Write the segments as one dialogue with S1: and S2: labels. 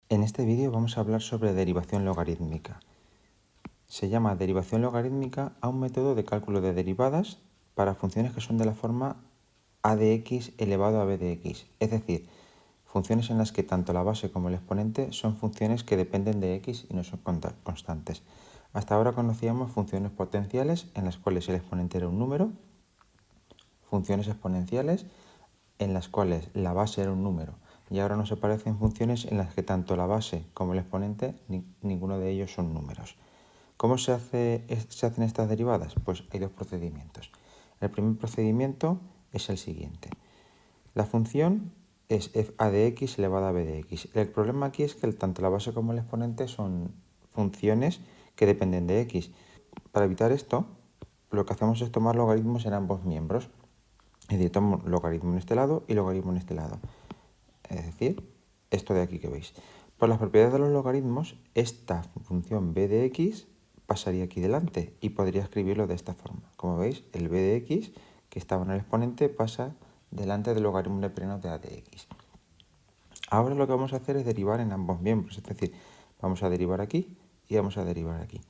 S1: En este vídeo vamos a hablar sobre derivación logarítmica. Se llama derivación logarítmica a un método de cálculo de derivadas para funciones que son de la forma a de x elevado a b de x, es decir, funciones en las que tanto la base como el exponente son funciones que dependen de x y no son constantes. Hasta ahora conocíamos funciones potenciales en las cuales el exponente era un número, funciones exponenciales en las cuales la base era un número, y ahora nos aparecen funciones en las que tanto la base como el exponente, ninguno de ellos son números. ¿Cómo se hacen estas derivadas? Pues hay dos procedimientos. El primer procedimiento es el siguiente. La función es f(a) de x elevado a b de x. El problema aquí es que tanto la base como el exponente son funciones que dependen de x. Para evitar esto, lo que hacemos es tomar logaritmos en ambos miembros. Es decir, tomo logaritmo en este lado y logaritmo en este lado. Es decir, esto de aquí que veis. Por las propiedades de los logaritmos, esta función b de x pasaría aquí delante y podría escribirlo de esta forma. Como veis, el b de x que estaba en el exponente pasa delante del logaritmo neperiano de a de x. Ahora lo que vamos a hacer es derivar en ambos miembros, es decir, vamos a derivar aquí y vamos a derivar aquí.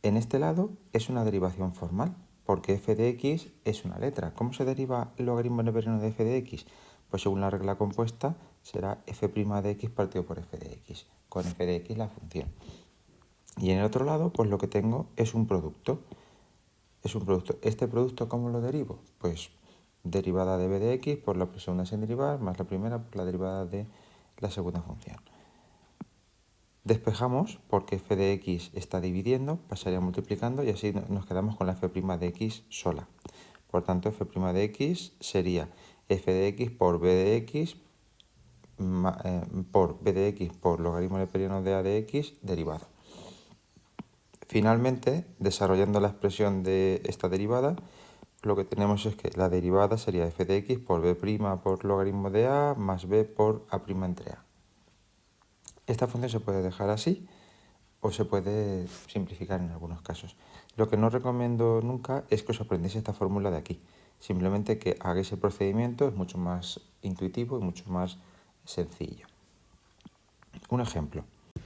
S1: En este lado es una derivación formal, porque f de x es una letra. ¿Cómo se deriva el logaritmo neperiano de f de x? Pues según la regla compuesta será f' de x partido por f de x, con f de x la función. Y en el otro lado, pues lo que tengo es un producto. ¿Este producto cómo lo derivo? Pues derivada de b de x por la segunda sin derivar, más la primera por la derivada de la segunda función. Despejamos porque f de x está dividiendo, pasaría multiplicando y así nos quedamos con la f' de x sola. Por tanto, f' de x sería f de x por b de x por b de x por logaritmo neperiano de a de x derivado. Finalmente, desarrollando la expresión de esta derivada, lo que tenemos es que la derivada sería f de x por b' por logaritmo de a más b por a' entre a. Esta función se puede dejar así o se puede simplificar en algunos casos. Lo que no recomiendo nunca es que os aprendáis esta fórmula de aquí. Simplemente que hagáis el procedimiento, es mucho más intuitivo y mucho más sencillo. Un ejemplo.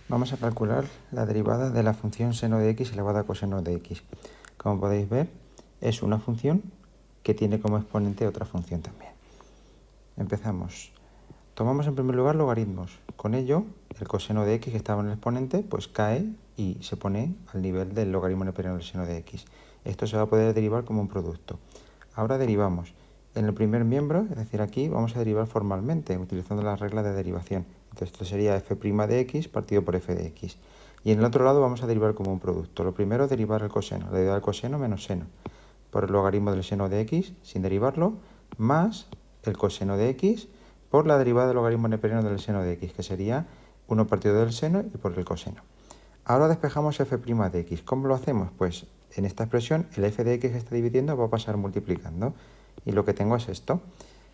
S1: Vamos a calcular la derivada de la función seno de x elevada a coseno de x. Como podéis ver, es una función que tiene como exponente otra función también. Empezamos. Tomamos en primer lugar logaritmos. Con ello, el coseno de x que estaba en el exponente, pues cae y se pone al nivel del logaritmo neperiano del seno de x. Esto se va a poder derivar como un producto. Ahora derivamos. En el primer miembro, es decir, aquí, vamos a derivar formalmente, utilizando la regla de derivación. Entonces, esto sería f' de x partido por f de x. Y en el otro lado vamos a derivar como un producto. Lo primero, derivar el coseno. La derivada del coseno menos seno. Por el logaritmo del seno de x, sin derivarlo, más el coseno de x por la derivada del logaritmo neperiano del seno de x, que sería 1 partido del seno y por el coseno. Ahora despejamos f' de x. ¿Cómo lo hacemos? Pues en esta expresión el f de x que está dividiendo va a pasar multiplicando. Y lo que tengo es esto.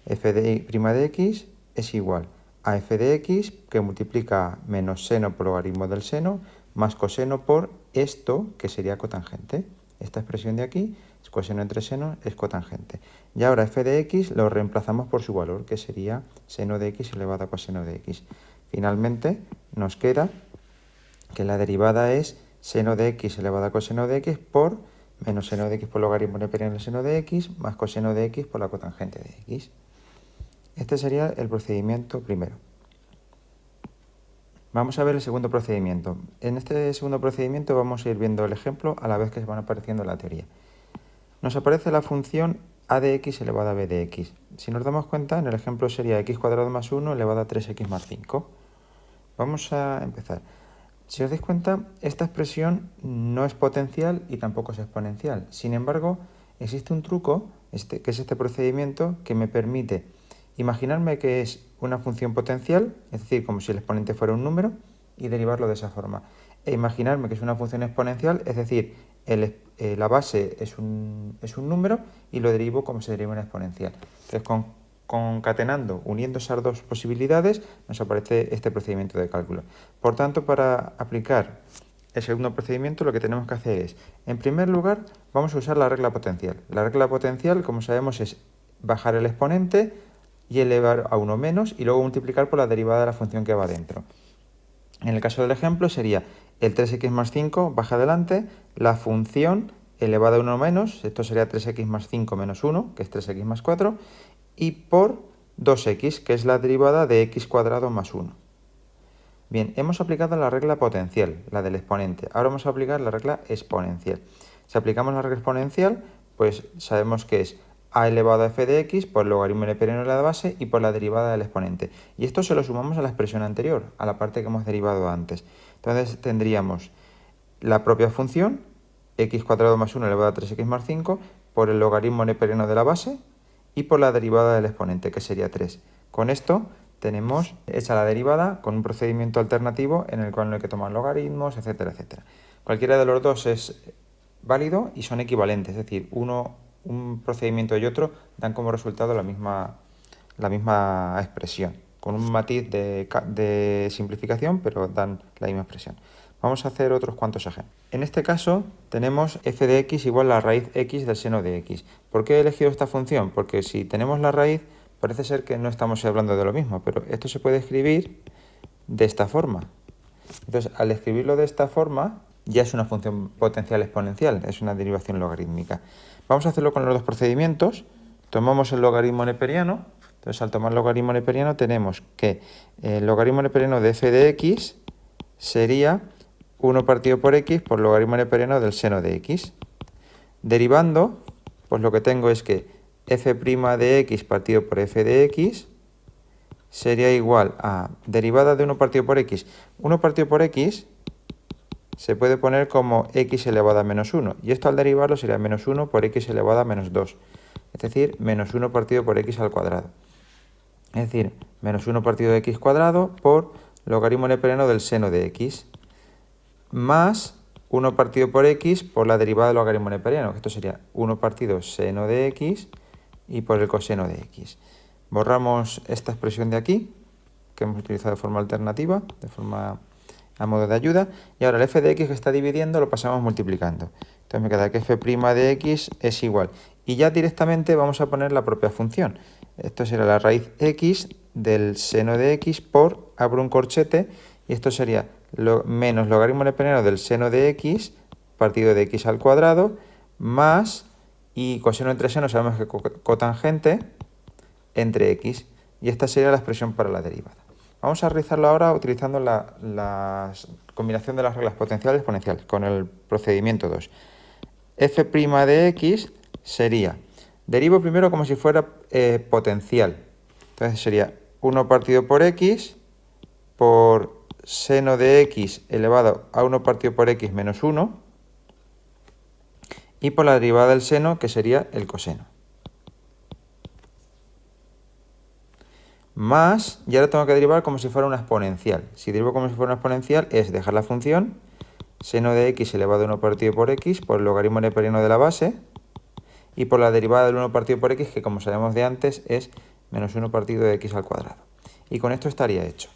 S1: F de x es igual a f de x que multiplica menos seno por logaritmo del seno más coseno por esto que sería cotangente. Esta expresión de aquí, coseno entre seno, es cotangente. Y ahora f de x lo reemplazamos por su valor, que sería seno de x elevado a coseno de x. Finalmente nos queda que la derivada es seno de x elevado a coseno de x por menos seno de x por logaritmo neperiano del seno de x más coseno de x por la cotangente de x. Este sería el procedimiento primero. Vamos a ver el segundo procedimiento. En este segundo procedimiento vamos a ir viendo el ejemplo a la vez que se van apareciendo en la teoría. Nos aparece la función a de x elevado a b de x. Si nos damos cuenta, en el ejemplo sería x cuadrado más 1 elevado a 3x más 5. Vamos a empezar. Si os dais cuenta, esta expresión no es potencial y tampoco es exponencial. Sin embargo, existe un truco, que es este procedimiento, que me permite imaginarme que es una función potencial, es decir, como si el exponente fuera un número, y derivarlo de esa forma. E imaginarme que es una función exponencial, es decir, la base es un número y lo derivo como se deriva una exponencial. Entonces, concatenando, uniendo esas dos posibilidades, nos aparece este procedimiento de cálculo. Por tanto, para aplicar el segundo procedimiento, lo que tenemos que hacer es, en primer lugar, vamos a usar la regla potencial. La regla potencial, como sabemos, es bajar el exponente y elevar a 1 menos y luego multiplicar por la derivada de la función que va dentro. En el caso del ejemplo sería el 3x más 5 baja adelante, la función elevada a 1 menos, esto sería 3x más 5 menos 1, que es 3x más 4, y por 2x, que es la derivada de x cuadrado más 1. Bien, hemos aplicado la regla potencial, la del exponente. Ahora vamos a aplicar la regla exponencial. Si aplicamos la regla exponencial, pues sabemos que es a elevado a f de x por el logaritmo neperiano de la base y por la derivada del exponente. Y esto se lo sumamos a la expresión anterior, a la parte que hemos derivado antes. Entonces tendríamos la propia función, x cuadrado más 1 elevado a 3x más 5, por el logaritmo neperiano de la base y por la derivada del exponente, que sería 3. Con esto tenemos hecha la derivada con un procedimiento alternativo en el cual no hay que tomar logaritmos, etcétera, etcétera. Cualquiera de los dos es válido y son equivalentes, es decir, un procedimiento y otro dan como resultado la misma expresión, con un matiz de simplificación, pero dan la misma expresión. Vamos a hacer otros cuantos ejemplos. En este caso tenemos f de x igual a la raíz x del seno de x. ¿Por qué he elegido esta función? Porque si tenemos la raíz, parece ser que no estamos hablando de lo mismo, pero esto se puede escribir de esta forma. Entonces, al escribirlo de esta forma, ya es una función potencial exponencial, es una derivación logarítmica. Vamos a hacerlo con los dos procedimientos. Tomamos el logaritmo neperiano. Entonces, al tomar el logaritmo neperiano, tenemos que el logaritmo neperiano de f de x sería 1 partido por x por logaritmo neperiano del seno de x. Derivando, pues lo que tengo es que f' de x partido por f de x sería igual a derivada de 1 partido por x. 1 partido por x se puede poner como x elevado a menos 1. Y esto al derivarlo sería menos 1 por x elevado a menos 2. Es decir, menos 1 partido por x al cuadrado. Es decir, menos 1 partido de x cuadrado por logaritmo neperiano del seno de x. Más 1 partido por x por la derivada del logaritmo neperiano, que esto sería 1 partido seno de x y por el coseno de x. Borramos esta expresión de aquí, que hemos utilizado de forma alternativa, de forma a modo de ayuda, y ahora el f de x que está dividiendo lo pasamos multiplicando. Entonces me queda que f' de x es igual. Y ya directamente vamos a poner la propia función. Esto será la raíz x del seno de x por, abro un corchete, y esto sería menos logaritmo neperiano del seno de x partido de x al cuadrado más, y coseno entre seno sabemos que cotangente entre x, y esta sería la expresión para la derivada. Vamos a realizarlo ahora utilizando la combinación de las reglas potencial y exponencial con el procedimiento 2. f' de x sería, derivo primero como si fuera potencial, entonces sería 1 partido por x por seno de x elevado a 1 partido por x menos 1 y por la derivada del seno, que sería el coseno. Más, y ahora tengo que derivar como si fuera una exponencial. Si derivo como si fuera una exponencial es dejar la función seno de x elevado a 1 partido por x por el logaritmo neperiano de la base y por la derivada del 1 partido por x, que como sabemos de antes es menos 1 partido de x al cuadrado. Y con esto estaría hecho.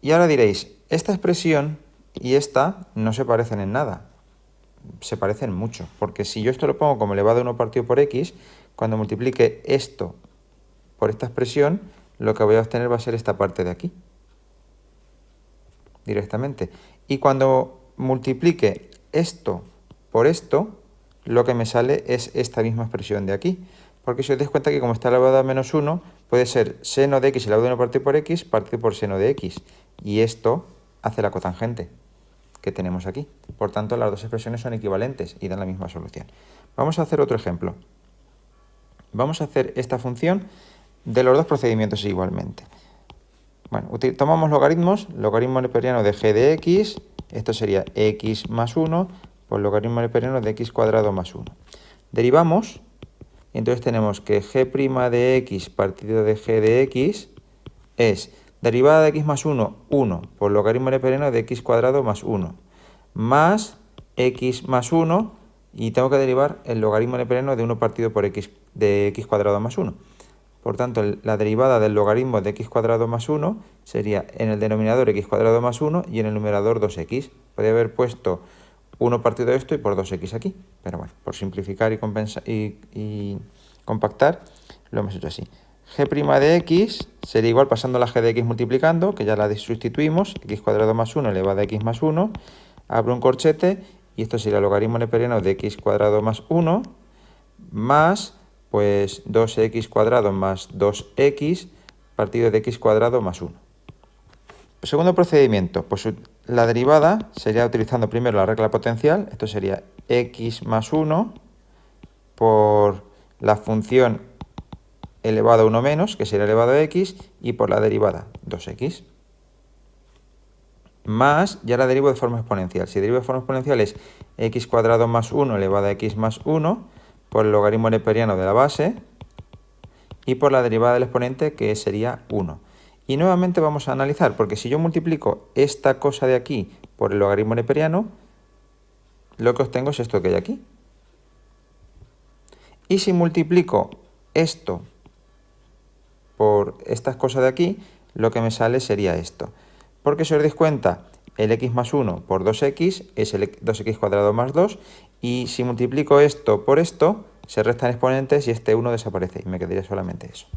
S1: Y ahora diréis, esta expresión y esta no se parecen en nada. Se parecen mucho, porque si yo esto lo pongo como elevado a 1 partido por x, cuando multiplique esto por esta expresión, lo que voy a obtener va a ser esta parte de aquí, directamente. Y cuando multiplique esto por esto, lo que me sale es esta misma expresión de aquí. Porque si os dais cuenta que como está elevado a menos 1, puede ser seno de x elevado a 1 partido por seno de x. Y esto hace la cotangente que tenemos aquí. Por tanto, las dos expresiones son equivalentes y dan la misma solución. Vamos a hacer otro ejemplo. Vamos a hacer esta función de los dos procedimientos igualmente. Bueno, tomamos logaritmos, logaritmo neperiano de g de x, esto sería x más 1 por logaritmo neperiano de x cuadrado más 1. Derivamos, y entonces tenemos que g' de x partido de g de x es derivada de x más 1, 1 por logaritmo neperiano de x cuadrado más 1, más x más 1, y tengo que derivar el logaritmo neperiano de 1 partido por x de x cuadrado más 1. Por tanto, la derivada del logaritmo de x cuadrado más 1 sería en el denominador x cuadrado más 1 y en el numerador 2x. Podría haber puesto 1 partido de esto y por 2x aquí, pero bueno, por simplificar y compactar, lo hemos hecho así. g' de x sería igual pasando la g de x multiplicando, que ya la sustituimos, x cuadrado más 1 elevado a x más 1, abro un corchete y esto sería el logaritmo neperiano de x cuadrado más 1 más pues 2x cuadrado más 2x partido de x cuadrado más 1. Segundo procedimiento, pues la derivada sería utilizando primero la regla potencial, esto sería x más 1 por la función elevado a 1 menos, que sería elevado a x, y por la derivada 2x. Más, ya la derivo de forma exponencial. Si derivo de forma exponencial es x cuadrado más 1 elevado a x más 1 por el logaritmo neperiano de la base y por la derivada del exponente, que sería 1. Y nuevamente vamos a analizar, porque si yo multiplico esta cosa de aquí por el logaritmo neperiano, lo que obtengo es esto que hay aquí. Y si multiplico esto por estas cosas de aquí, lo que me sale sería esto. Porque si os dais cuenta, el x más 1 por 2x es el 2x cuadrado más 2, y si multiplico esto por esto, se restan exponentes y este 1 desaparece y me quedaría solamente eso.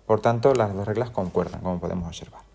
S1: Por tanto, las dos reglas concuerdan, como podemos observar.